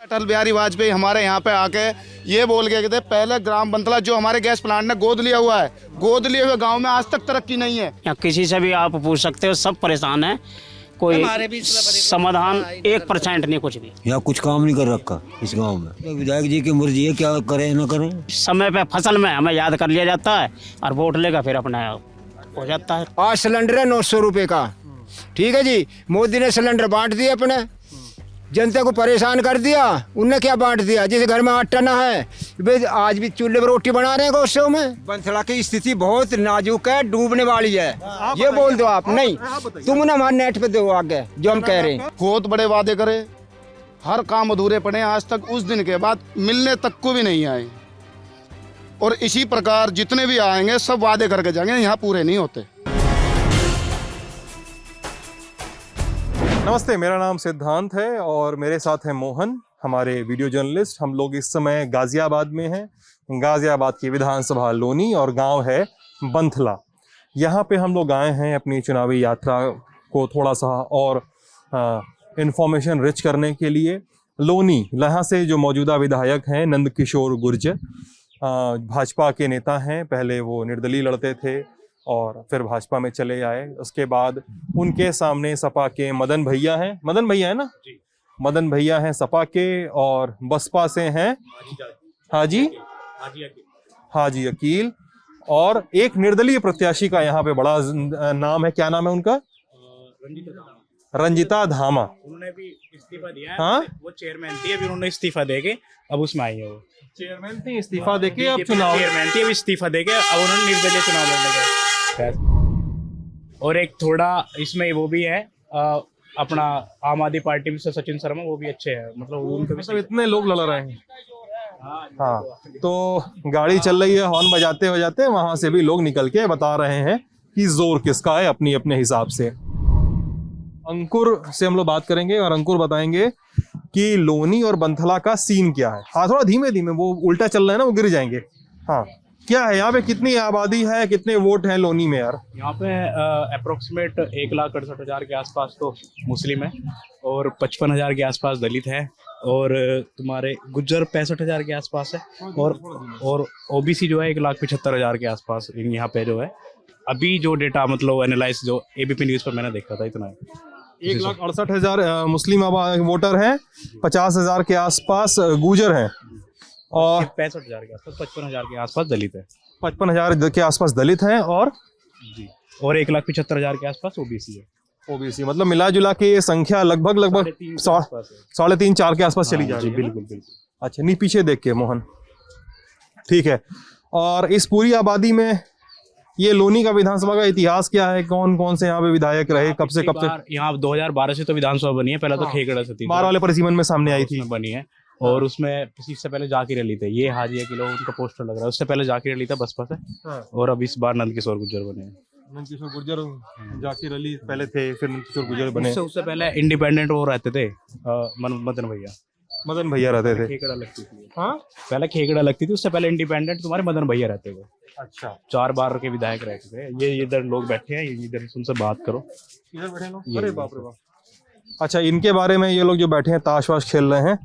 अटल बिहारी वाजपेयी हमारे यहाँ पे आके ये बोल के थे, पहले ग्राम बंथला जो हमारे गैस प्लांट ने गोद लिया हुआ है, गोद लिए हुए गांव में आज तक तरक्की नहीं है। या किसी से भी आप पूछ सकते हो, सब परेशान है, कोई समाधान 1% नहीं, कुछ भी। यहाँ कुछ काम नहीं कर रखा इस गांव में। तो विधायक जी की मर्जी है, क्या करें ना करें। समय पे फसल में हमें याद कर लिया जाता है और वोट लेकर फिर अपना हो जाता है। आज सिलेंडर है 900 रुपये का, ठीक है जी। मोदी ने सिलेंडर बांट दिया, अपने जनता को परेशान कर दिया। उनने क्या बांट दिया? जिस घर में आटा ना है, वे आज भी चूल्हे पर रोटी बना रहे हैं गौशों में। बंथला की स्थिति बहुत नाजुक है, डूबने वाली है। ये बोल दो आप, नहीं तुम ना हमारे नेट पे दो आगे जो हम कह रहे हैं। बहुत बड़े वादे करे, हर काम अधूरे पड़े, आज तक उस दिन के बाद मिलने तक को भी नहीं आए। और इसी प्रकार जितने भी आएंगे सब वादे करके जाएंगे, यहाँ पूरे नहीं होते। नमस्ते, मेरा नाम सिद्धांत है और मेरे साथ हैं मोहन, हमारे वीडियो जर्नलिस्ट। हम लोग इस समय गाजियाबाद में हैं। गाजियाबाद की विधानसभा लोनी और गांव है बंथला। यहाँ पे हम लोग आए हैं अपनी चुनावी यात्रा को थोड़ा सा और इंफॉर्मेशन रिच करने के लिए। लोनी यहाँ से जो मौजूदा विधायक हैं नंद किशोर गुर्जर, भाजपा के नेता हैं। पहले वो निर्दलीय लड़ते थे और फिर भाजपा में चले आए। उसके बाद उनके सामने सपा के मदन भैया हैं, मदन भैया है ना जी, मदन भैया हैं सपा के, और बसपा से हैं हाजी अकील, और एक निर्दलीय प्रत्याशी का यहाँ पे बड़ा नाम है। क्या नाम है उनका? रंजिता धामा। उन्होंने भी इस्तीफा दिया है। हाँ, वो चेयरमैन थी, अभी उन्होंने इस्तीफा देके अब उसमें आई है। वो चेयरमैन थी, इस्तीफा देके अब चुनाव, चेयरमैन थी, अब इस्तीफा देके अब उन्होंने निर्दलीय चुनाव लड़ने गए। और एक थोड़ा इसमें वो भी है, अपना आम आदमी पार्टी में से सचिन शर्मा, वो भी अच्छे हैं, मतलब उनको भी मतलब इतने लोग लड़ रहे हैं। हाँ, तो गाड़ी चल रही है, हॉर्न बजाते बजाते वहां से भी लोग निकल के बता रहे हैं कि जोर किसका है अपनी अपने हिसाब से। अंकुर से हम लोग बात करेंगे और अंकुर बताएंगे कि लोनी और बंथला का सीन क्या है। हाँ, थोड़ा धीमे धीमे, वो उल्टा चल रहा है ना, वो गिर जाएंगे। हाँ, क्या है यहाँ पे, कितनी आबादी है, कितने वोट हैं लोनी में यार? यहाँ पे अप्रोक्सीमेट 1,68,000 के आसपास तो मुस्लिम है और 55,000 के आसपास दलित है, और तुम्हारे गुज्जर 65,000 के आसपास है, और ओबीसी जो है 1,75,000 के आसपास यहाँ पे जो है। अभी जो डेटा मतलब एनालाइज जो एबीपी न्यूज पर मैंने देखा था, इतना है। 1,68,000 मुस्लिम वोटर हैं, 50,000 के आसपास गुजर हैं, और 65,000 के आसपास, 55,000 के आसपास दलित है। 55,000 के आसपास दलित हैं, और 1,75,000 के आसपास ओबीसी है। ओबीसी मतलब मिला जुला के ये संख्या लगभग 3.5-4 के आसपास चली जा रही है। बिल्कुल बिल्कुल। अच्छा, नहीं पीछे देख के मोहन, ठीक है। और इस पूरी आबादी में ये लोनी का विधानसभा का इतिहास क्या है? कौन कौन से यहाँ पे विधायक रहे, कब से यहाँ 2012 से तो विधानसभा बनी है। पहले तो खेगड़ा से थी, 12 वाले परिसीमन में सामने आई थी, बनी है। और उसमें इससे पहले जाकिर अली थे, ये हाजी किलो उनका पोस्टर लग रहा है। उससे पहले जाकिर अली था बसपा से, और अब इस बार नंद किशोर गुर्जर बने हैं। नंद किशोर गुर्जर, जाकिर अली पहले थे, फिर नंद किशोर गुर्जर बने। उससे पहले इंडिपेंडेंट वो रहते थे, मदन भैया रहते थे। खेगड़ा लगती थी। हाँ, पहले खेगड़ा लगती थी, उससे पहले इंडिपेंडेंट तुम्हारे मदन भैया रहते थे। अच्छा, 4 बार के विधायक रहते थे। ये इधर लोग बैठे हैं, इधर उनसे बात करो। इधर बैठे लोग, अरे बाप रे बाप। अच्छा, इनके बारे में, ये लोग जो बैठे हैं ताश वाश खेल रहे हैं,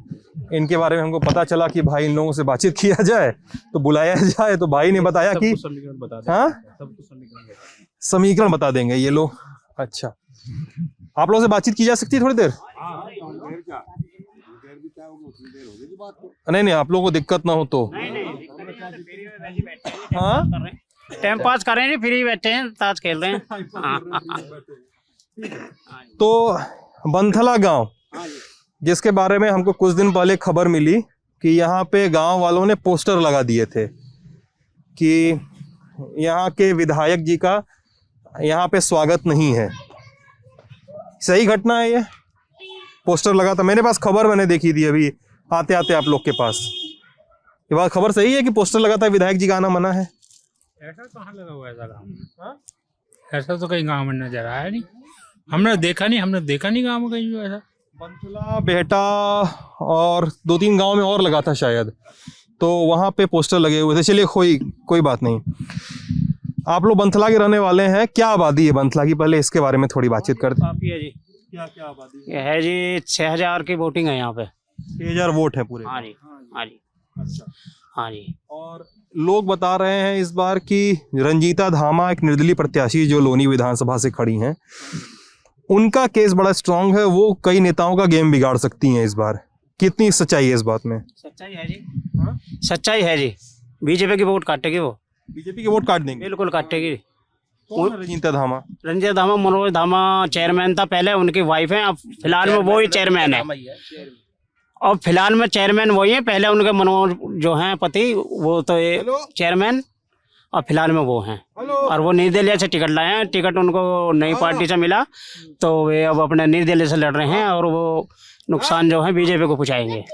इनके बारे में हमको पता चला कि भाई इन लोगों से बातचीत किया जाए तो बुलाया जाए, तो भाई ने बताया कि समीकरण बता दें। हाँ, सबको समीकरण बता देंगे ये लोग। अच्छा, आप लोगों से बातचीत की जा सकती है थोड़ी देर? नहीं, आप लोगों को दिक्कत ना हो तो। हाँ, टाइम पास कर रहे हैं, फ्री बैठे हैं, ताश खेल रहे हैं। तो बंथला गांव, जिसके बारे में हमको कुछ दिन पहले खबर मिली कि यहाँ पे गांव वालों ने पोस्टर लगा दिए थे कि यहाँ के विधायक जी का यहाँ पे स्वागत नहीं है। सही घटना है ये? पोस्टर लगा था, मेरे पास खबर मैंने देखी थी अभी आते आते आप लोग के पास। ये बात खबर सही है कि पोस्टर लगा था विधायक जी का आना मना है? ऐसा कहाँ लगा हुआ है ऐसा गाँव? ऐसा तो कहीं गाँव में नजर आया नहीं, हमने देखा नहीं गाँव में कहीं ऐसा। बंथला, बेहटा और 2-3 गांव में और लगा था शायद, तो वहां पे पोस्टर लगे हुए थे। चलिए कोई बात नहीं। आप लोग बंथला के रहने वाले हैं, क्या आबादी है बंथला की? पहले इसके बारे में थोड़ी बातचीत करते हैं। काफी है जी। क्या आबादी है जी? 6,000 की वोटिंग है यहाँ पे। 6000 वोट है पूरे। हाँ जी, हाँ जी, हाँ जी। और लोग बता रहे हैं इस बार कि रंजीता धामा एक निर्दलीय प्रत्याशी जो लोनी विधानसभा से खड़ी हैं, उनका केस बड़ा स्ट्रांग है, वो कई नेताओं का गेम बिगाड़ सकती हैं इस बार। कितनी सच्चाई है इस बात में? सच्चाई है जी, सच्चाई है जी। बीजेपी की वोट काटेगी वो, बीजेपी के वोट काट देंगे। बिल्कुल काटेगी। कौन है रंजीता धामा? रंजीत धामा, मनोज धामा चेयरमैन था पहले, उनकी वाइफ है, अब फिलहाल में वो ही चेयरमैन है। अब फिलहाल में चेयरमैन वही है, पहले उनके मनोज जो हैं पति, वो तो ये चेयरमैन, और फिलहाल में वो हैं। और वो निर्दलीय से टिकट लाए हैं, टिकट उनको नई पार्टी से मिला, तो वे अब अपने निर्दलीय से लड़ रहे हैं, और वो नुकसान जो है बीजेपी को पहुंचाएंगे।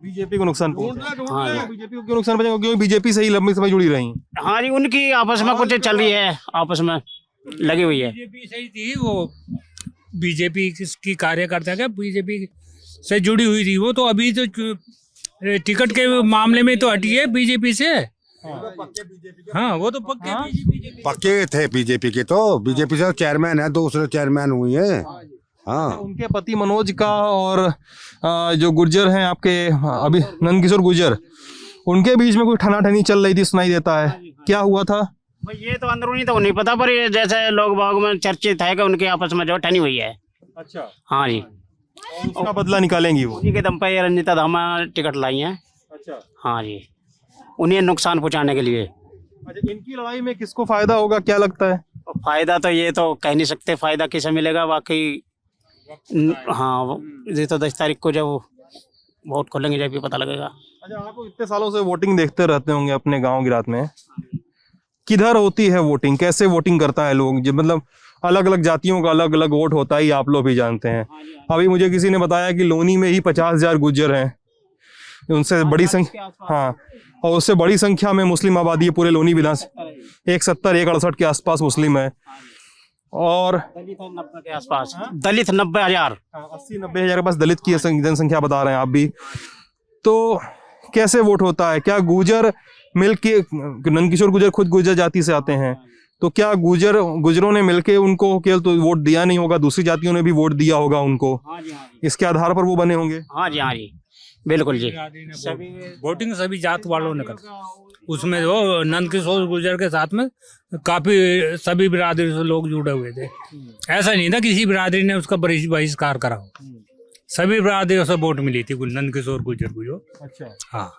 बीजेपी को नुकसान पहुंचा? हाँ जी, बीजेपी को क्यों नुकसान पहुंचा? क्योंकि बीजेपी से ही लंबी समय जुड़ी रही। हाँ जी, उनकी आपस में कुछ चल रही है, आपस में लगी हुई है। बीजेपी सही थी वो, बीजेपी की कार्यकर्ता क्या बीजेपी से जुड़ी हुई थी वो, तो अभी तो टिकट के मामले में तो हटी है बीजेपी से। हाँ, वो तो पक्के थे बीजेपी के, तो बीजेपी से चेयरमैन है, दूसरे चेयरमैन हुई है। हाँ, उनके पति मनोज का और जो गुर्जर हैं आपके अभी नंदकिशोर गुर्जर, उनके बीच में कोई ठनाठनी चल रही थी, सुनाई देता है। क्या हुआ था? भाई ये तो अंदरूनी तो नहीं पता, पर ये जैसे लोग बाग में चर्चित है कि उनके आपस में जो ठनी हुई है। अच्छा, हाँ जी, उसका बदला निकालेंगी वो। उन्हीं के दम पे ये रंजीता धामा टिकट लाई हैं। अच्छा, हाँ जी, उन्हें नुकसान पहुंचाने के लिए। अच्छा, इनकी लड़ाई में किसको फायदा होगा, क्या लगता है? फायदा तो ये तो कह नहीं सकते फायदा किसे मिलेगा, बाकी हाँ, ये तो 10 तारीख को जब वोट खोलेंगे जब भी पता लगेगा। अच्छा, आप इतने सालों से वोटिंग देखते रहते होंगे अपने गांव गिरात में, किधर होती है वोटिंग, कैसे वोटिंग करता है लोग? जो मतलब अलग अलग जातियों का अलग अलग वोट होता है, आप लोग भी जानते हैं। अभी मुझे किसी ने बताया कि लोनी में ही 50,000 गुज्जर हैं, उनसे बड़ी संख्या, हाँ, और उससे बड़ी संख्या में मुस्लिम आबादी है पूरे लोनी विधानसभा, 170-168 के आसपास मुस्लिम है, और दलित 90 के आसपास, दलित 90,000, 80-90 हजार के पास दलित की जनसंख्या बता रहे हैं आप भी। तो कैसे वोट होता है? क्या गुर्जर मिलके, नंदकिशोर गुर्जर खुद गुर्जर जाति से आते हैं, तो क्या गुर्जरों ने मिलके उनको केवल तो वोट दिया नहीं होगा, दूसरी जातियों ने भी वोट दिया होगा उनको, इसके आधार पर वो बने होंगे? हाँ जी, हाँ जी, बिल्कुल जी। वोटिंग सभी जात वालों ने कर, उसमें वो नंदकिशोर गुर्जर के साथ में काफी सभी बिरादरी से लोग जुड़े हुए थे। ऐसा नहीं था किसी बिरादरी ने उसका बहिष्कार करा हो, सभी बिरादरियों से वोट मिली थी नंदकिशोर गुर्जर को जो। अच्छा, हाँ,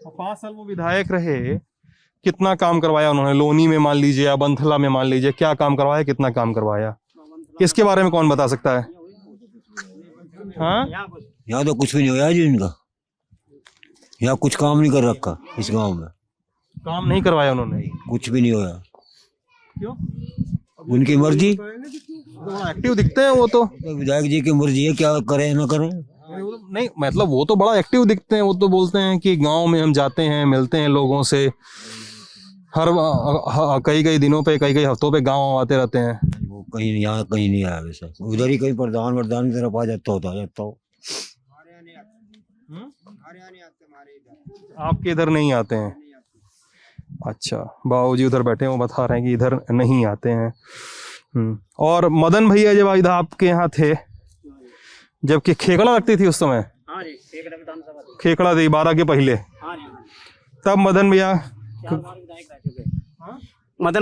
5 साल वो विधायक रहे, कितना काम करवाया उन्होंने? लोनी में मान लीजिए या बंथला में मान लीजिए, क्या काम करवाया, कितना काम करवाया, इसके बारे में कौन बता सकता है? हाँ, यहाँ तो कुछ भी नहीं हुआ जी इनका, यहाँ कुछ काम नहीं कर रखा इस गांव में, काम नहीं करवाया उन्होंने, कुछ भी नहीं हुआ। क्यों? उनकी मर्जी, एक्टिव दिखते हैं वो तो। विधायक जी की मर्जी है, क्या करें ना करें। नहीं मतलब वो तो बड़ा एक्टिव दिखते हैं, वो तो बोलते हैं कि गांव में हम जाते हैं, मिलते हैं लोगों से, हर कई दिनों पे, कई हफ्तों पे गांव आते रहते हैं। वो कहीं यहाँ कहीं नहीं आया वैसा, उधर ही कहीं प्रधान की तरफ आ जाता हो। आपके इधर नहीं आते हैं? अच्छा, बाबूजी उधर बैठे हैं, वो बता रहे हैं कि इधर नहीं आते हैं। और मदन भैया जब इधर आपके यहाँ थे, जबकि खेकड़ा लगती थी उस समय, खेकड़ा थी 12 के पहले, तब मदन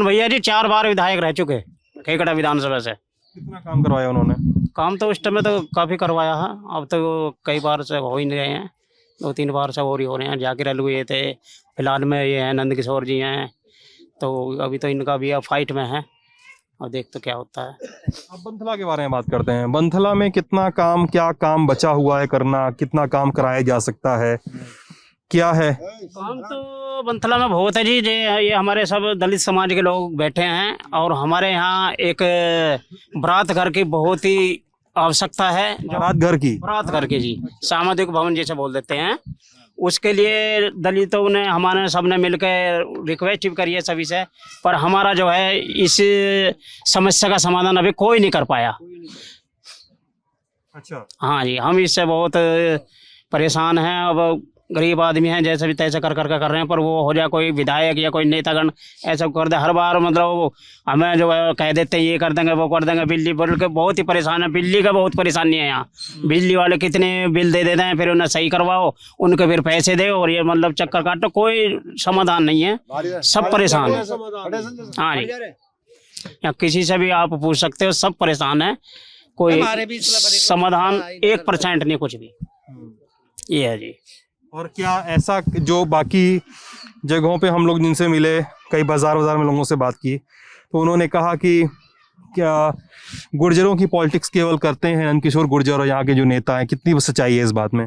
भैया जी 4 बार विधायक रह चुके खेकड़ा विधानसभा से। कितना काम करवाया उन्होंने? काम तो उस टाइम तो काफी करवाया है, अब तो कई बार से हो ही नहीं रहे हैं, 2-3 बार से और ही हो रहे हैं। जाकिर अलू ये थे, फिलहाल में ये हैं नंदकिशोर जी हैं, तो अभी तो इनका भी अब फाइट में है, और देख तो क्या होता है। अब बंथला के बारे में बात करते हैं। बंथला में कितना काम, क्या काम बचा हुआ है करना, कितना काम कराया जा सकता है, क्या है काम? तो बंथला में बहुत है जी, ये हमारे सब दलित समाज के लोग बैठे हैं, और हमारे यहाँ एक बारात घर की बहुत ही आवश्यकता है। बारात घर की जी, सामुदायिक भवन जैसे बोल देते हैं, उसके लिए दलितों ने, हमारे सबने मिलकर रिक्वेस्ट भी करी है सभी से, पर हमारा जो है इस समस्या का समाधान अभी कोई नहीं कर पाया। अच्छा, हाँ जी, हम इससे बहुत परेशान हैं। अब गरीब आदमी हैं, जैसे भी तैसे कर रहे हैं, पर वो हो जाए कोई विधायक या कोई नेतागण ऐसा कर दे हर बार, मतलब वो हमें जो है कह देते हैं ये कर देंगे वो कर देंगे। बिजली बोल के बहुत ही परेशान है, बिजली का बहुत परेशानी है यहाँ। बिजली वाले कितने बिल दे देते हैं, फिर उन्हें सही करवाओ, उनके फिर पैसे दे, और ये मतलब चक्कर काटो, कोई समाधान नहीं है, सब परेशान है। हाँ जी, या किसी से भी आप पूछ सकते हो, सब परेशान है, कोई समाधान 1% नहीं, कुछ भी। ये है जी। और क्या ऐसा जो बाकी जगहों पे हम लोग जिनसे मिले, कई बाजार में लोगों से बात की, तो उन्होंने कहा कि क्या गुर्जरों की पॉलिटिक्स केवल करते हैं नंदकिशोर गुर्जर और यहाँ के जो नेता हैं, कितनी सच्चाई है इस बात में?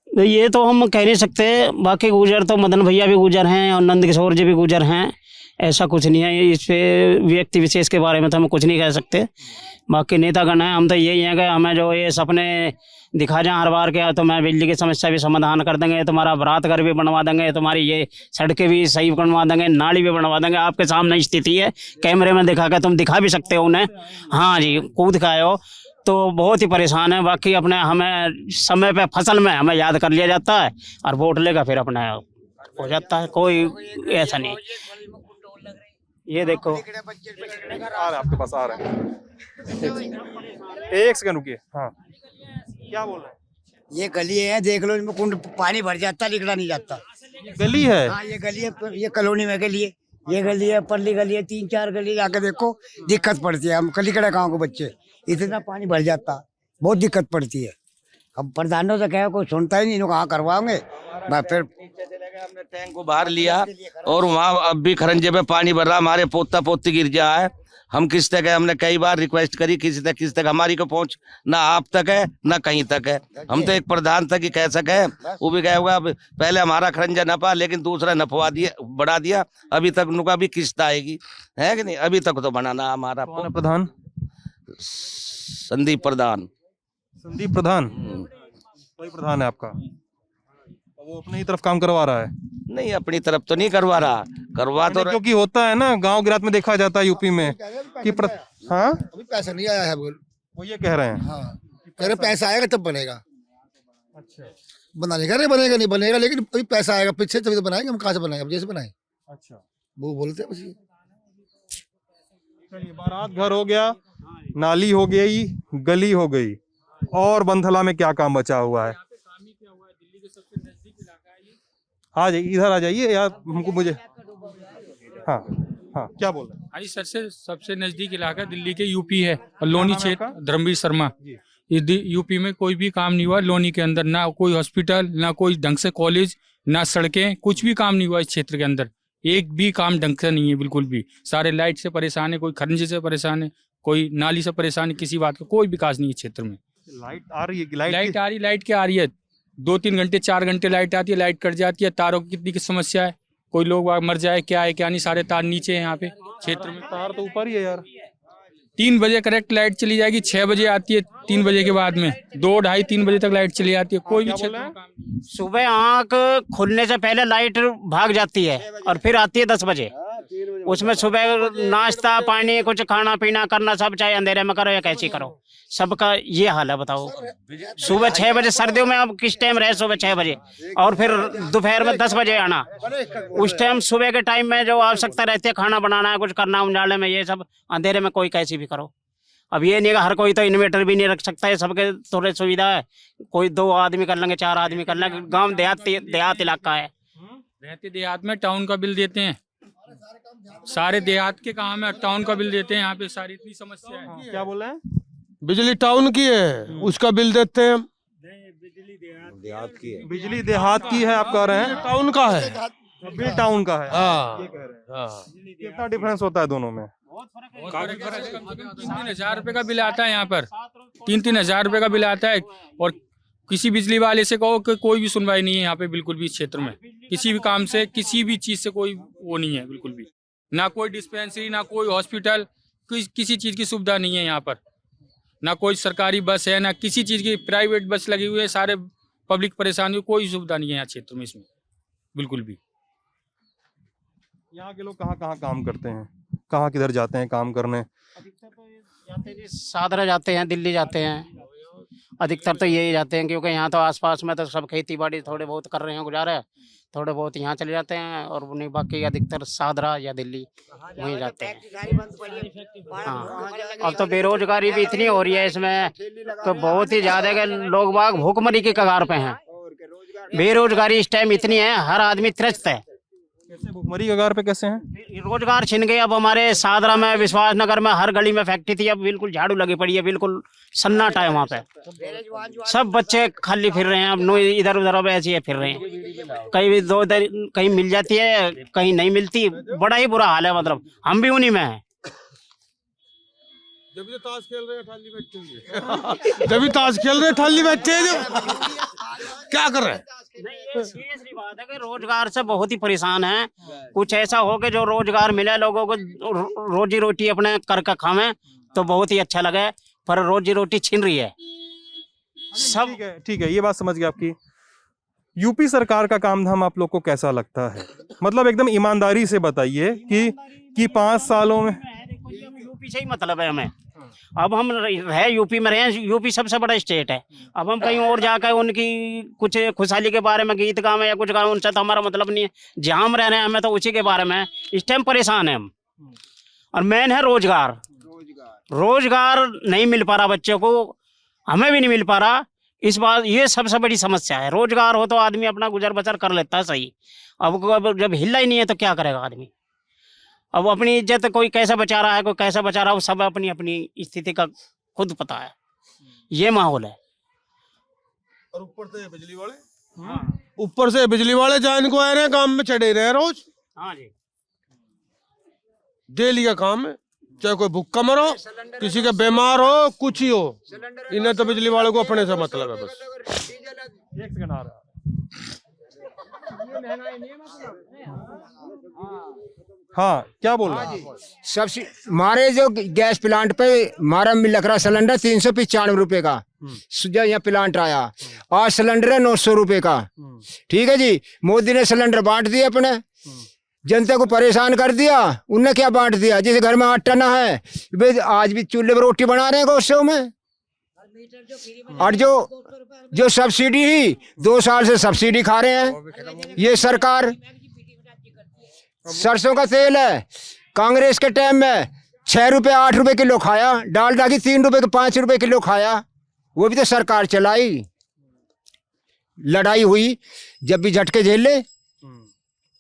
ये तो हम कह नहीं सकते, बाकी गुर्जर तो मदन भैया भी गुर्जर हैं और नंदकिशोर जी भी गुर्जर हैं, ऐसा कुछ नहीं है। इस पे व्यक्ति विशेष के बारे में तो हम कुछ नहीं कह सकते। बाकी नेतागण हैं, हम तो यही हैं कि हमें जो ये सपने दिखा जाए हर बार के, तो मैं बिजली की समस्या भी समाधान कर देंगे, तुम्हारा बरात घर भी बनवा देंगे, तुम्हारी ये सड़कें भी सही बनवा देंगे, नाली भी बनवा देंगे। आपके सामने स्थिति है, कैमरे में दिखा के तुम दिखा भी सकते हो उन्हें। हाँ जी, कूद के आए हो तो बहुत ही परेशान है। बाकी अपने हमें समय पे फसल में हमें याद कर लिया जाता है और वोट लेकर फिर अपना हो जाता है, कोई ऐसा नहीं। ये देखो आ रहे हैं आपके पास, आ रहे हैं, एक सेकंड रुकिए। हाँ, क्या बोल रहे हैं? ये गली है, देख लो, इसमें कुंड पानी भर जाता, निकला नहीं जाता। गली है? हाँ, ये गली है, ये कॉलोनी में गली है, ये गली है, परली गली है, 3-4 गली जाके देखो, दिक्कत पड़ती है। हम कलीकड़ा गाँव के बच्चे, इतना पानी भर जाता, बहुत दिक्कत पड़ती है। अब प्रधानों से कहा, कोई सुनता ही नहीं, इन्हों कहाँ करवाओगे। फिर हमने टैंक को बाहर लिया और वहाँ अब भी खरंजे पे पानी भर रहा, हमारे पोता पोती गिर जा है। हम किस तक है, हमने कई बार रिक्वेस्ट करी, किसी तक हमारी को पहुंच ना आप तक है ना कहीं तक है। हम तो एक प्रधान तक ही कह सके, वो भी कहे होगा पहले हमारा खरंजा नपा, लेकिन दूसरा नपवा दिया, बढ़ा दिया, अभी तक उनका भी किस्त आएगी, है कि नहीं? अभी तक तो बनाना हमारा प्रधान संदीप प्रधान। संदीप प्रधान कोई प्रधान है आपका? वो अपनी ही तरफ काम करवा रहा है? नहीं, अपनी तरफ तो नहीं करवा रहा, करवा तो क्योंकि होता है ना, गांव गिरात में देखा जाता है यूपी में कि हाँ अभी पैसा नहीं आया है, बोल वो ये कह रहे हैं। हाँ, कह रहे पैसा आएगा तब बनेगा। अच्छा, बनाने का नहीं बनेगा, नहीं बनेगा, लेकिन अभी पैसा आएगा पीछे तभी तो बनाएंगे। हम कहाँ से बनाएंगे, जैसे बनाए। अच्छा, वो बोलते हैं बस। चलिए, बारात घर हो गया, नाली हो गई, गली हो गई, और बंथला में क्या काम बचा हुआ है? आ जाइए, इधर आ जाइए यार, हमको मुझे हाँ हाँ, क्या बोल रहे हैं? हाँ जी, सर से सबसे नजदीक इलाका दिल्ली के यूपी है, और लोनी क्षेत्र, धर्मवीर शर्मा। ये यूपी में कोई भी काम नहीं हुआ लोनी के अंदर, ना कोई हॉस्पिटल, ना कोई ढंग से कॉलेज, ना सड़कें, कुछ भी काम नहीं हुआ इस क्षेत्र के अंदर। एक भी काम ढंग से नहीं है, बिल्कुल भी। सारे लाइट से परेशान है, कोई खरंजे से परेशान है, कोई नाली से परेशान है, किसी बात का कोई विकास नहीं है क्षेत्र में। लाइट आ रही है? लाइट आ रही, लाइट क्या आ रही है? 2-3 घंटे 4 घंटे लाइट आती है, लाइट कट जाती है। तारों की कितनी की समस्या है, कोई लोग मर जाए, क्या है क्या नहीं, सारे तार नीचे हैं यहाँ पे क्षेत्र में। तार तो ऊपर ही है यार। 3 बजे करेक्ट लाइट चली जाएगी, 6 बजे आती है, 3 बजे के बाद में 2, 2:30, 3 बजे तक लाइट चली जाती है। कोई भी क्षेत्र में काम नहीं। सुबह आँख खुलने से पहले लाइट भाग जाती है और फिर आती है 10 बजे। उसमें सुबह नाश्ता पानी कुछ खाना पीना करना सब चाहे अंधेरे में करो या कैसे करो, सबका ये हाल है। बताओ, सुबह 6 बजे सर्दियों में अब किस टाइम रहे, सुबह 6 बजे, और फिर दोपहर में 10 बजे आना। उस टाइम सुबह के टाइम में जो आवश्यकता रहती है, खाना बनाना है, कुछ करना उजाले में, ये सब अंधेरे में कोई कैसे भी करो। अब ये नहीं, हर कोई तो इन्वर्टर भी नहीं रख सकता है, सबके थोड़े सुविधा है, कोई 2 आदमी कर लेंगे, 4 आदमी कर लेंगे। गाँव देहात इलाका है, रहते देहात में टाउन का बिल देते हैं, सारे देहात के काम है, टाउन का बिल देते हैं। यहाँ पे सारी इतनी समस्या है। क्या बोल रहे हैं? बिजली टाउन की है, उसका बिल देते हैं। देहात की है। बिजली देहात की है, आप कह रहे हैं? टाउन का है, बिल टाउन का है। हाँ, ये कह रहे हैं। कितना डिफरेंस होता है दोनों में? 3-3 हजार रुपए का बिल आता है यहाँ पर, 3-3 हजार रुपए का बिल आता है। और किसी बिजली वाले से कहो कि कोई भी सुनवाई नहीं है यहाँ पे, बिल्कुल भी। इस क्षेत्र में किसी भी काम से, किसी भी चीज से कोई वो नहीं है, बिल्कुल भी। ना कोई डिस्पेंसरी, ना कोई हॉस्पिटल, किसी चीज की सुविधा नहीं है यहाँ पर। ना कोई सरकारी बस है, ना किसी चीज की प्राइवेट बस लगी हुई है। सारे पब्लिक परेशान, कोई सुविधा नहीं है यहाँ क्षेत्र में, इसमें बिल्कुल भी। यहाँ के लोग कहाँ कहाँ काम करते हैं, कहाँ किधर जाते हैं काम करने? सादरा जाते हैं, दिल्ली जाते हैं, अधिकतर तो यही जाते हैं, क्योंकि यहाँ तो आसपास में तो सब खेती बाड़ी थोड़े बहुत कर रहे हैं गुजारा, थोड़े बहुत यहाँ चले जाते हैं, और उन्हें बाकी अधिकतर सादरा या दिल्ली वहीं जाते हैं। हाँ, अब तो बेरोजगारी भी इतनी हो रही है इसमें तो बहुत ही ज्यादा के लोग बाग भूखमरी की कगार पे हैं। बेरोजगारी इस टाइम इतनी है, हर आदमी त्रस्त है। कैसे भुखमरी कगार पे कैसे हैं? रोजगार छिन गए। अब हमारे सादरा में, विश्वास नगर में हर गली में फैक्ट्री थी, अब बिल्कुल झाड़ू लगी पड़ी है, बिल्कुल सन्नाटा है वहाँ पे। सब बच्चे खाली फिर रहे हैं, अब नो इधर उधर अब ऐसे ही फिर रहे हैं। कहीं भी दो इधर कहीं मिल जाती है, कहीं नहीं मिलती। बड़ा ही बुरा हाल है, मतलब हम भी उन्हीं में हैं। जब भी ताश खेल रहे हैं थाली बैठे जब भी ताश खेल रहे हैं थाली बैठे क्या कर रहे हैं? नहीं, सीरियसली बात है कि रोजगार से बहुत ही परेशान है। कुछ ऐसा हो कि जो रोजगार मिले लोगों को, रोजी रोटी अपने करके खावें तो बहुत ही अच्छा लगे, पर रोजी रोटी छीन रही है सब। ठीक है, ये बात समझ गया आपकी। यूपी सरकार का काम धाम आप लोग को कैसा लगता है? मतलब एकदम ईमानदारी से बताइए कि 5 सालों में यूपी से ही मतलब है हमें। अब हम रहे यूपी में रहे, यूपी सबसे बड़ा स्टेट है। अब हम कहीं और जाकर उनकी कुछ खुशहाली के बारे में गीत गावें या कुछ गावें, उनसे तो हमारा मतलब नहीं है। जहाँ हम रह रहे हैं हमें तो उसी के बारे में इस टाइम परेशान है हम। और मेन है रोजगार। रोजगार नहीं मिल पा रहा बच्चों को, हमें भी नहीं मिल पा रहा। इस बात ये सबसे बड़ी समस्या है। रोजगार हो तो आदमी अपना गुजर बसर कर लेता है सही। अब जब हिला ही नहीं है तो क्या करेगा आदमी? अब अपनी इज्जत कोई कैसा बचा रहा है, कोई कैसा बचा रहा है, वो सब अपनी अपनी स्थिति का खुद पता है। ये माहौल है। और ऊपर से बिजली वाले, ऊपर से बिजली वाले जहाँ इनको आ रहे हैं काम में चढ़े रहे हैं रोज। हाँ जी, डेली का काम है, चाहे कोई भूखा मरो, किसी का बीमार हो, कुछ ही हो, इन्हें तो बिजली वाले को अपने से मतलब है बस। एक सेकंड आ रहा है। हाँ, क्या बोल रहा है? सबसे हमारे जो गैस प्लांट पे हमारा लग रहा सिलेंडर 395 रुपए का। जब यहाँ प्लांट आया, आज सिलेंडर है 900 रुपए का। ठीक है जी, मोदी ने सिलेंडर बांट दिया, अपने जनता को परेशान कर दिया। उनने क्या बांट दिया? जैसे घर में आटा ना है, वे आज भी चूल्हे पर रोटी बना रहे हैं गोशों में। और जो सब्सिडी ही 2 साल से सब्सिडी खा रहे हैं ये सरकार। सरसों का तेल है, कांग्रेस के टाइम में 6 रुपए 8 रुपए किलो खाया, डालडा की 3 रुपए 5 रुपए किलो खाया। वो भी तो सरकार चलाई। लड़ाई हुई जब भी झटके झेले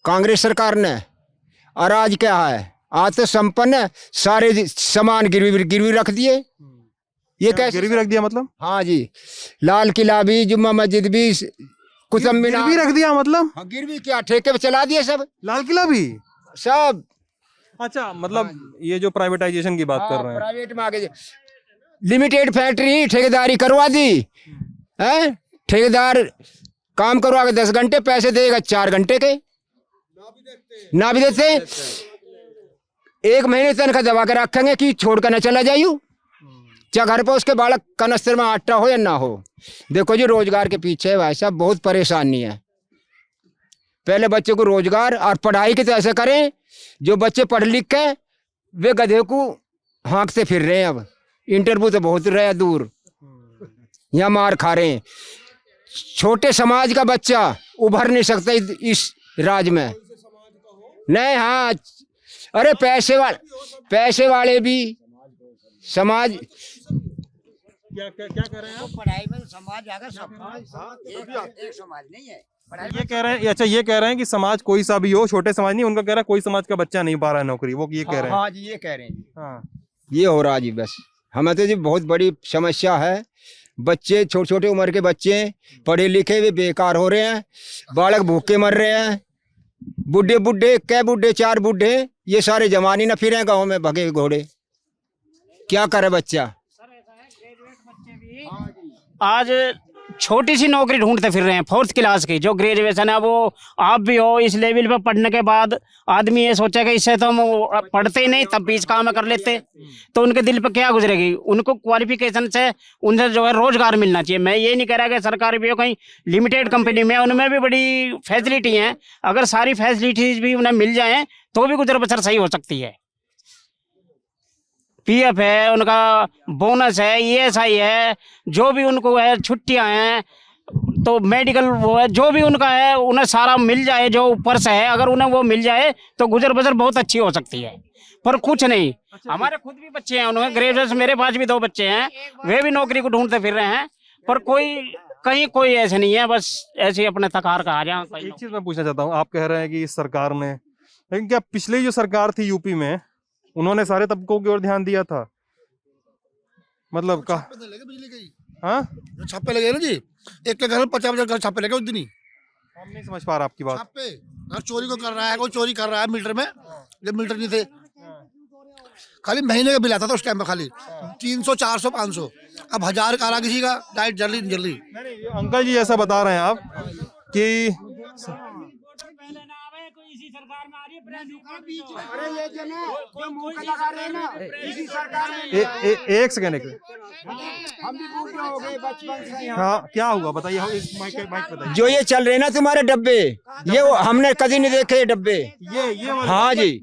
कांग्रेस सरकार ने। और आज क्या है? आज तो संपन्न सारे सामान गिरवी रख दिए। ये कैसे गिरवी रख दिया मतलब? हाँ जी, लाल किला भी, जुम्मा मस्जिद भी, कुतुब मीनार गिरवी रख दिया मतलब? हाँ, गिरवी क्या ठेके पे चला दिए सब। लाल किला भी सब। अच्छा, मतलब ये जो प्राइवेटाइजेशन की बात कर रहे हैं, प्राइवेट में आगे लिमिटेड फैक्ट्री ठेकेदारी करवा दी है। ठेकेदार काम करवा के 10 घंटे, पैसे देगा 4 घंटे के। ना भी देते 1 महीने तनख्वाह दबा के रखेंगे कि छोड़ कर न चला जाइयो, चाहे घर पर उसके बालक कनस्तर में आटा हो या ना हो। देखो जी, रोजगार के पीछे भाई साहब बहुत परेशानी है। पहले बच्चे को रोजगार और पढ़ाई की तो ऐसे करें, जो बच्चे पढ़ लिख के वे गधे को हाँकते फिर रहे हैं। अब इंटरव्यू तो बहुत रहे दूर, यहाँ मार खा रहे हैं। छोटे समाज का बच्चा उभर नहीं सकता इस राज में। नहीं, हाँ, अरे पैसे वाले भी समाज। क्या कह रहे हैं आप? पढ़ाई में समाज आगे सब एक समाज नहीं है। ये कह रहे हैं, अच्छा ये कह रहे हैं कि समाज कोई सा भी हो, छोटे समाज नहीं, उनका कह रहा है कोई समाज का बच्चा नहीं पा रहा है नौकरी, वो ये कह रहे हैं। हाँ जी, ये कह रहे हैं। हाँ, ये हो रहा जी। बस हमें तो जी बहुत बड़ी समस्या है। बच्चे छोटे छोटे उम्र के बच्चे पढ़े लिखे वे बेकार हो रहे हैं, बालक भूखे मर रहे हैं। बुढ़े 4 बुढ़े ये सारे जमानी न फिरे गाँव में भगे घोड़े। क्या करे बच्चा? आज छोटी सी नौकरी ढूंढते फिर रहे हैं 4th क्लास की, जो ग्रेजुएशन है। वो आप भी हो, इस लेवल पे पढ़ने के बाद आदमी ये सोचेगा इससे तो हम पढ़ते ही नहीं, तब बीच काम कर लेते, तो उनके दिल पे क्या गुजरेगी? उनको क्वालिफिकेशन से उनसे जो है रोजगार मिलना चाहिए। मैं ये नहीं कह रहा कि सरकारी भी हो, कहीं लिमिटेड कंपनी में उनमें भी बड़ी फैसिलिटी हैं। अगर सारी फैसिलिटीज भी उन्हें मिल जाए तो भी गुजर बसर सही हो सकती है। पीएफ है, उनका बोनस है, ईएसआई है, जो भी उनको है, छुट्टियां हैं, तो मेडिकल वो है, जो भी उनका है उन्हें सारा मिल जाए, जो ऊपर से है अगर उन्हें वो मिल जाए तो गुजर बसर बहुत अच्छी हो सकती है। पर कुछ नहीं, हमारे खुद भी बच्चे हैं, उन्होंने ग्रेजुएशन, मेरे पास भी 2 बच्चे हैं, वे भी नौकरी को ढूंढते फिर रहे हैं, पर कोई ऐसे नहीं है, बस ऐसे ही अपने थकार का आ जाए। एक चीज मैं पूछना चाहता हूँ, आप कह रहे हैं कि इस सरकार ने, लेकिन क्या पिछली जो सरकार थी यूपी में, उन्होंने सारे तबकों की ओर ध्यान दिया था? मतलब का बिजली की हाँ जो छापे लगे ना जी, एक के घर में 50 घर छापे लगे उस दिन ही। हम नहीं समझ पा रहा आपकी बात। छापे घर चोरी को कर रहा है, कोई चोरी कर रहा है मीटर में, जब मीटर नहीं थे, खाली महीने का बिल आता था उस टाइम में, खाली 300 400 500, अब 1000 का आ रहा किसी का, डाइट जल्दी जल्दी। नहीं, अंकल जी ऐसा बता रहे हैं आप कि एक सेकंड, हाँ क्या हुआ बताइए, माइक बताइए। जो ये चल रहे ना तुम्हारे डब्बे, ये हमने कभी नहीं देखे ये डब्बे। ये हाँ जी,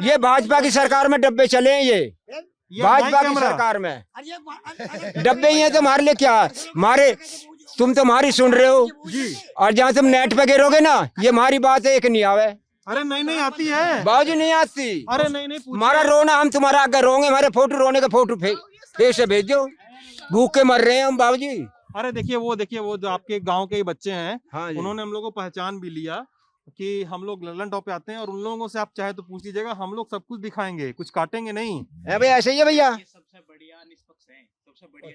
ये भाजपा की सरकार में डब्बे चले हैं, ये भाजपा की सरकार में डब्बे ही हैं। तुम्हारे लिए क्या, हमारे तुम तुम्हारी सुन रहे हो जी, और जहाँ तुम नेट पे गिरोगे ना, ये हमारी बात एक नहीं आवे। अरे नहीं आती है बाबूजी, नहीं आती। अरे नहीं हमारा रोना, हम तुम्हारा आगे रोएंगे, हमारे फोटो रोने का फोटो फेस से भेज दो, भूख के मर रहे हैं हम बाबूजी। अरे देखिए वो जो आपके गांव के बच्चे हैं, हाँ, उन्होंने हम लोग को पहचान भी लिया कि हम लोग ललन टॉप पे आते हैं, और उन लोगों से आप चाहे तो पूछ लीजिएगा, हम लोग सब कुछ दिखाएंगे, कुछ काटेंगे नहीं। भाई ऐसे ही है भैया, सबसे बढ़िया निष्पक्ष है, सबसे बढ़िया।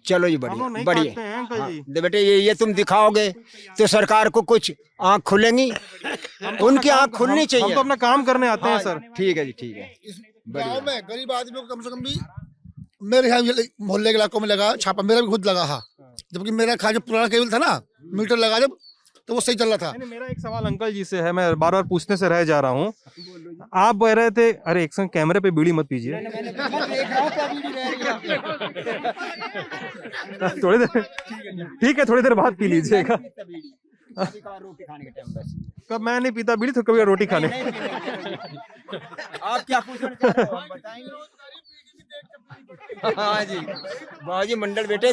चलो जी, हम लोग बढ़िया नहीं बढ़िया। काटते हैं अंकल जी। दे बेटे, ये तुम दिखाओगे तो सरकार को कुछ आँख खुलेंगी, उनकी आँख खुलनी हम चाहिए। तो अपना काम करने आते हैं सर। ठीक है जी, ठीक है। इस गाँव में गरीब आदमियों को कम से कम भी, मेरे यहाँ मोहल्ले के इलाकों में लगा छापा, मेरा भी खुद लगा, हाँ, जबकि मेरा जो पुराना केबल था ना, मीटर लगा जब, तो वो सही चल रहा था। मेरा एक सवाल अंकल जी से है, मैं बार बार पूछने से रह जा रहा हूँ। आप कह रहे थे, अरे एक संग कैमरे पे बीड़ी मत पीजिए, थोड़ी देर, ठीक है, थोड़ी देर बाद पी लीजिएगा। कब मैं नहीं पीता बीड़ी, तो कभी रोटी खाने। आप क्या पूछना चाह रहे हो, हम बताएंगे। हाँ जी, बाबूजी मंडल बेटे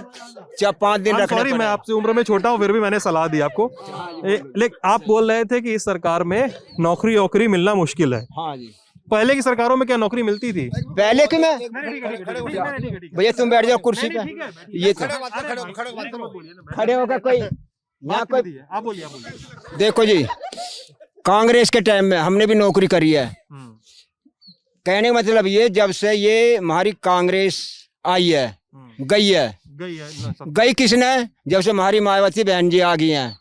4-5 दिन रखना। सॉरी, मैं आपसे उम्र में छोटा हूँ, फिर भी मैंने सलाह दी आपको। लेकिन आप बोल रहे थे कि इस सरकार में नौकरी मिलना मुश्किल है। हाँ जी, पहले की सरकारों में क्या नौकरी मिलती थी? पहले की में भैया तुम बैठ जाओ कुर्सी पे, ये तो खड़े होकर कोई यहाँ कोई, आप बोलिए। देखो जी, कांग्रेस के टाइम में हमने भी नौकरी करी है। कहने का मतलब ये, जब से ये हमारी कांग्रेस आई है, गई किसने? जब से हमारी मायावती बहन जी आ गई हैं,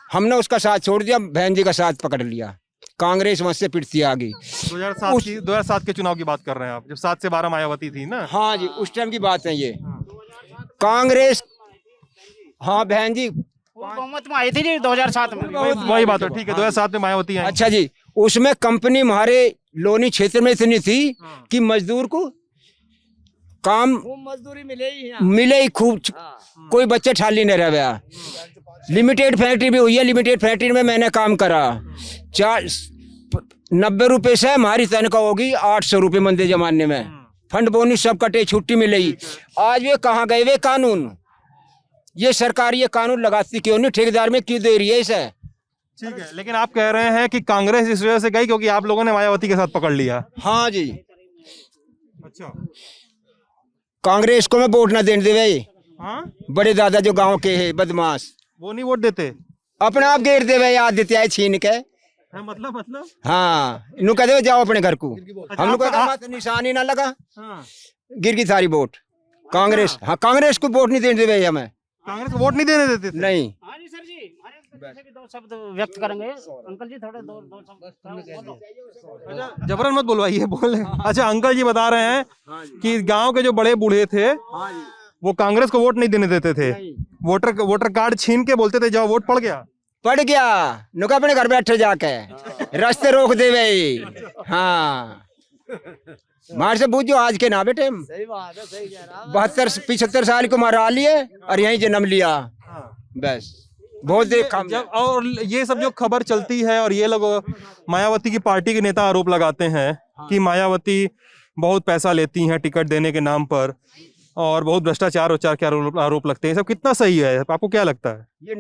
हमने उसका साथ छोड़ दिया, बहन जी का साथ पकड़ लिया, कांग्रेस वहां से पिटती आ गई। 2007 के चुनाव की बात कर रहे हैं आप, जब 7 से 12 मायावती थी ना? हाँ जी, उस टाइम की बात है ये। कांग्रेस, हाँ बहन जी बहुमत में आई थी जी 2007 में। वही बात है, ठीक है, 2007 में मायावती आई। अच्छा जी, उसमें कंपनी हमारे लोनी क्षेत्र में इतनी थी कि मजदूर को काम मजदूरी मिले ही खूब, कोई बच्चे ठाली नहीं रह गया। लिमिटेड फैक्ट्री भी हुई है, लिमिटेड फैक्ट्री में मैंने काम करा, 90 रुपए से हमारी तनख्वाह होगी 800 रुपये मंदे जमाने में, फंड बोनस सब कटे, छुट्टी मिलेगी। आज वे कहाँ गए वे कानून? ये सरकार ये कानून लगाती क्यों नहीं, ठेकेदार में क्यों दे रही है इसे? ठीक है, लेकिन आप कह रहे हैं कि कांग्रेस इस वजह से गई क्योंकि आप लोगों ने मायावती के साथ पकड़ लिया। हाँ जी, अच्छा, कांग्रेस को मैं वोट ना देने दे भाई। हाँ, बड़े दादा जो गांव के है बदमाश, वो नहीं वोट देते, अपने आप घेर दे भाई, आदित्य आए छीन के। मतलब हाँ, इन्हू कह दे जाओ अपने घर को, हम लोग का निशान ही ना लगा, गिर गई सारी वोट कांग्रेस। हाँ, कांग्रेस को वोट नहीं देने दे भाई, हमें कांग्रेस को वोट नहीं देने देते थे? नहीं। हाँ जी सर जी, भी 2 शब्द व्यक्त करेंगे अंकल जी, थोड़े 2 शब्द। अच्छा, जबरन मत बोलवाइए, बोले। अच्छा, अंकल जी बता रहे हैं कि गांव के जो बड़े बूढ़े थे वो कांग्रेस को वोट नहीं देने देते थे, वोटर कार्ड छीन के बोलते थे जाओ वोट पड़ गया, नुका अपने घर बैठे जाके रास्ते रोक दे भाई। हाँ, मार से पूछो आज के ना बेटे, 72-75 साल को मारा लिए और यहीं जन्म लिया, बस बहुत जब। और ये सब जो खबर चलती है और ये लोग मायावती की पार्टी के नेता आरोप लगाते हैं कि मायावती बहुत पैसा लेती हैं टिकट देने के नाम पर और बहुत भ्रष्टाचार के आरोप लगते हैं, सब कितना सही है, आपको क्या लगता है? ये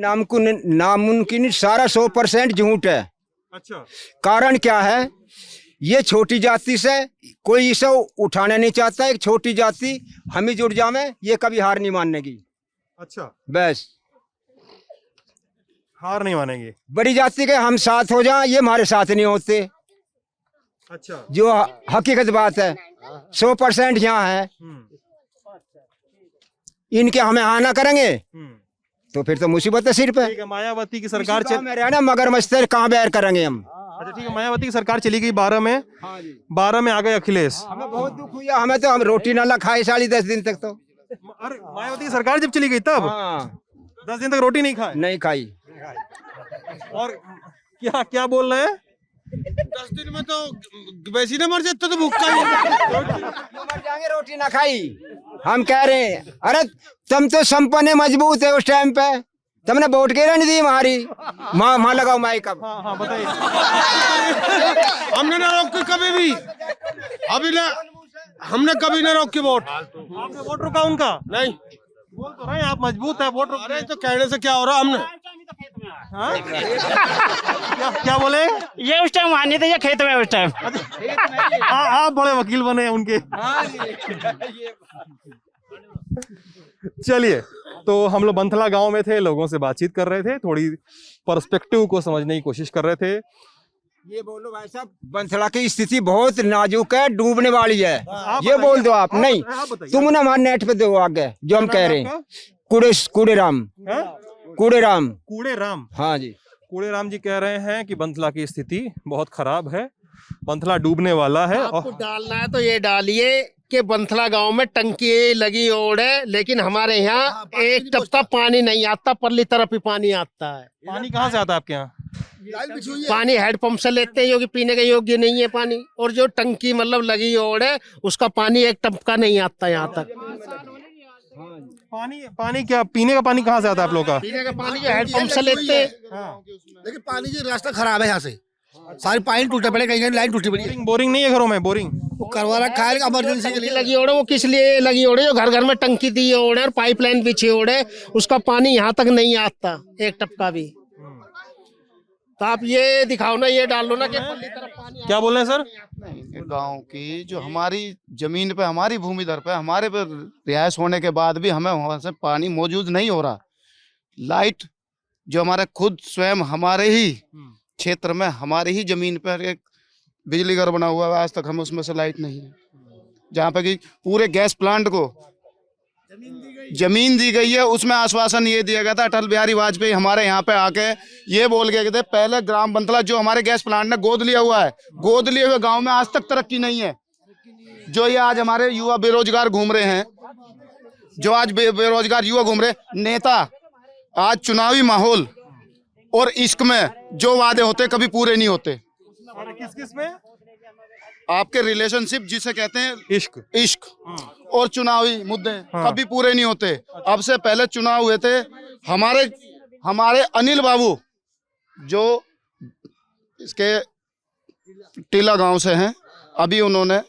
नामुमकिन सारा 100% झूठ है। अच्छा, कारण क्या है, ये छोटी जाति से कोई इसे उठाना नहीं चाहता। एक छोटी जाति हम ही जुड़ जावे, ये कभी हार नहीं मानने की। अच्छा, बस हार नहीं मानेंगे। बड़ी जाति के हम साथ हो जाएं, ये हमारे साथ नहीं होते। अच्छा, जो हकीकत बात है 100% यहाँ है। इनके हमें आना करेंगे तो फिर तो मुसीबत है सिर पे। ठीक है, मायावती की सरकार में रहना मगर मस्तर कहाँ बैर करेंगे हम। अच्छा ठीक है, मायावती की सरकार चली गई 12 में। 12 में आ गए अखिलेश। हमें बहुत दुख हुआ, हमें तो हम रोटी ना खाए 10 दिन तक तो। अरे मायावती की सरकार जब चली गई तब 10 दिन तक रोटी नहीं खाए? नहीं खाई। और क्या क्या बोल रहे हैं? 10 दिन में तो वैसी ना मर जाते तो भूखा ही मर जाएंगे रोटी ना खाई। हम कह रहे हैं अरे तुम तो संपन्न मजबूत है, उस टाइम पे तुमने वोट गिरा नहीं दी हमारी। माँ लगाओ माइक अब। हाँ बताइए। हमने ना रोकी कभी भी, अभी ना हमने कभी ना रोकी वोट। आपने वोट रुका उनका? नहीं, बोल तो रहे हैं आप मजबूत है, वोट रुक। अरे तो कहने से क्या हो रहा, हमने हाँ? क्या बोले? ये उस टाइम वहां नहीं थे, ये खेत में उस टाइम। आप बड़े वकील बने हैं उनके। चलिए, तो हम लोग बंथला गांव में थे, लोगों से बातचीत कर रहे थे, थोड़ी पर्सपेक्टिव को समझने की कोशिश कर रहे थे। ये बोलो भाई साहब, बंथला की स्थिति बहुत नाजुक है, डूबने वाली है। ये बोल दो आप। नहीं, तुम ना हमारे नेट पे दो आगे जो हम कह रहे हैं। कूड़ेराम। हाँ जी, कूड़ेराम जी कह रहे हैं कि बंथला की स्थिति बहुत खराब है, बंथला डूबने वाला है। आपको डालना है तो ये डालिए कि बंथला गांव में टंकी लगी ओड़ है, लेकिन हमारे यहाँ एक टपका पानी नहीं आता, परली तरफ ही पानी आता है। पानी कहाँ से आता है आपके यहाँ? पानी हेडपंप से लेते हैं, जो कि पीने के योग्य नहीं है पानी। और जो टंकी मतलब लगी ओड़ है, उसका पानी एक टपका नहीं आता यहाँ तक। पानी क्या, पीने का पानी कहाँ से आता है आप लोग का? पीने का पानी जो हेडपंप से लेते हैं। लेकिन पानी की रास्ता खराब है, यहाँ से सारी पानी टूटे पड़े, कहीं लाइन टूटी पड़ी है। बोरिंग नहीं है घरों में? बोरिंग वो करवा रखा है इमरजेंसी के लिए। लगी ओड़ है, वो किस लिए लगी ओड़ है? जो घर घर में टंकी दी ओड़ है और पाइपलाइन बिछी ओड़ है, उसका पानी यहाँ तक नहीं आता एक टपका भी। तो आप ये दिखाओ ना, ये डाल लो ना कि परली तरफ पानी। क्या बोल रहे हैं सर? नहीं, गांव की जो हमारी जमीन पे, हमारी भूमि दर पे, हमारे पे रिहायश होने के बाद भी हमें वहां से पानी मौजूद नहीं हो रहा। लाइट जो हमारे खुद स्वयं हमारे ही क्षेत्र में, हमारी ही जमीन पर एक बिजली घर बना हुआ है, आज तक हमें उसमें से लाइट नहीं है। जहाँ पे कि पूरे गैस प्लांट को जमीन दी गई है, उसमें आश्वासन ये दिया गया था, अटल बिहारी वाजपेयी हमारे यहाँ पे आके ये बोल गए थे, पहले ग्राम बंथला जो हमारे गैस प्लांट ने गोद लिया हुआ है, गोद लिए हुए गांव में आज तक तरक्की नहीं है। जो ये आज हमारे युवा बेरोजगार घूम रहे हैं, जो आज बेरोजगार युवा घूम रहे, नेता आज चुनावी माहौल और इश्क में जो वादे होते कभी पूरे नहीं होते। किस में? आपके रिलेशनशिप जिसे कहते हैं इश्क और चुनावी मुद्दे कभी पूरे नहीं होते। अब से पहले चुनाव हुए थे, हमारे अनिल बाबू जो इसके टीला गांव से हैं, अभी उन्होंने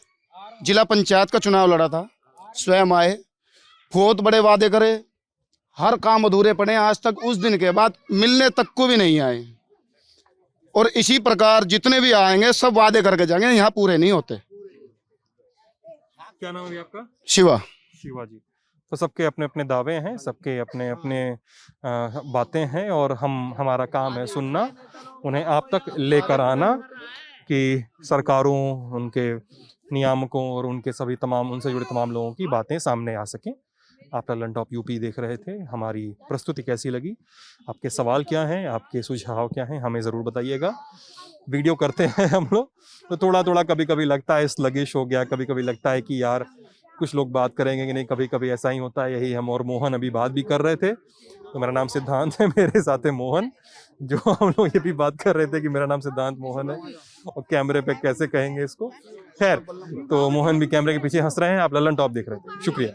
जिला पंचायत का चुनाव लड़ा था, स्वयं आए, बहुत बड़े वादे करे, हर काम अधूरे पड़े, आज तक उस दिन के बाद मिलने तक को भी नहीं आए। और इसी प्रकार जितने भी आएंगे सब वादे करके जाएंगे, यहाँ पूरे नहीं होते। क्या नाम है आपका? शिवा जी। तो सबके अपने अपने दावे हैं, सबके अपने अपने बातें हैं, और हमारा काम है सुनना, उन्हें आप तक लेकर आना कि सरकारों, उनके नियामकों और उनके सभी तमाम उनसे जुड़े तमाम लोगों की बातें सामने आ सकें। आप टैलेंट टॉप यूपी देख रहे थे, हमारी प्रस्तुति कैसी लगी, आपके सवाल क्या हैं, आपके सुझाव क्या हैं, हमें ज़रूर बताइएगा। वीडियो करते हैं हम लोग तो थोड़ा थोड़ा कभी कभी लगता है स्लगिश हो गया, कभी कभी लगता है कि यार कुछ लोग बात करेंगे कि नहीं, कभी कभी ऐसा ही होता है। यही हम और मोहन अभी बात भी कर रहे थे। तो मेरा नाम सिद्धांत है, मेरे साथ है मोहन, जो हम लोग ये भी बात कर रहे थे कि मेरा नाम सिद्धांत मोहन है, और कैमरे पे कैसे कहेंगे इसको। खैर, तो मोहन भी कैमरे के पीछे हंस रहे हैं, आप ललन टॉप देख रहे थे। शुक्रिया।